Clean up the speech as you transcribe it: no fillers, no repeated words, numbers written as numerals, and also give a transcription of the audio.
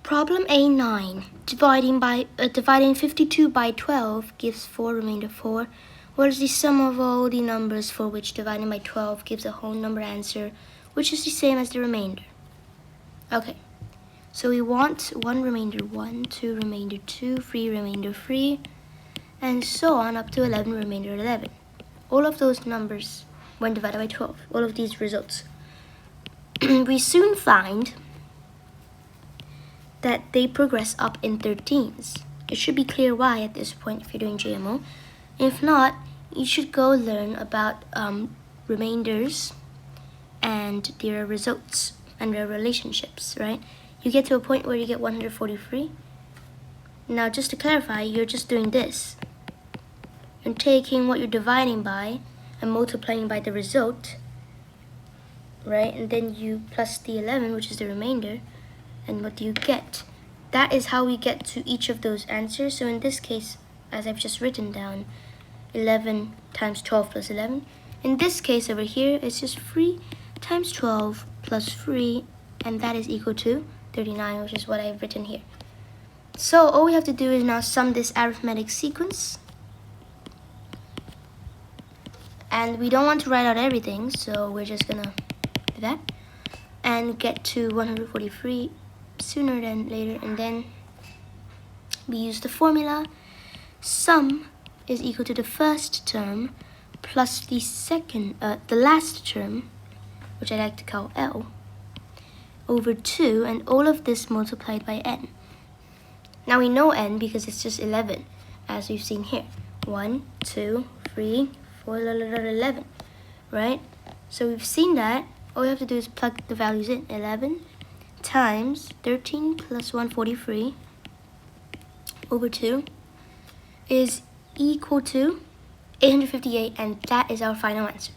Problem A9. Dividing 52 by 12 gives 4 remainder 4. What is the sum of all the numbers for which dividing by 12 gives a whole number answer, which is the same as the remainder? Okay, so we want 1 remainder 1, 2 remainder 2, 3 remainder 3, and so on up to 11 remainder 11. All of those numbers when divided by 12, all of these results. We soon find that they progress up in 13s. It should be clear why at this point if you're doing GMO. If not, you should go learn about remainders and their results and their relationships, right? You get to a point where you get 143. Now, just to clarify, you're just doing this. You're taking what you're dividing by and multiplying by the result, right? And then you plus the 11, which is the remainder. And what do you get? That is how we get to each of those answers. So in this case, as I've just written down, 11 times 12 plus 11. In this case over here, it's just 3 times 12 plus 3, and that is equal to 39, which is what I've written here. So all we have to do is now sum this arithmetic sequence. And we don't want to write out everything, so we're just gonna do that and get to 143 sooner than later. And then we use the formula. Sum is equal to the first term plus the last term, which I like to call L, over 2, and all of this multiplied by n. Now we know n because it's just 11, as we've seen here. 1, 2, 3, 4, 11, right? So we've seen that. All we have to do is plug the values in. 11 times 13 plus 143 over 2 is equal to 858, and that is our final answer.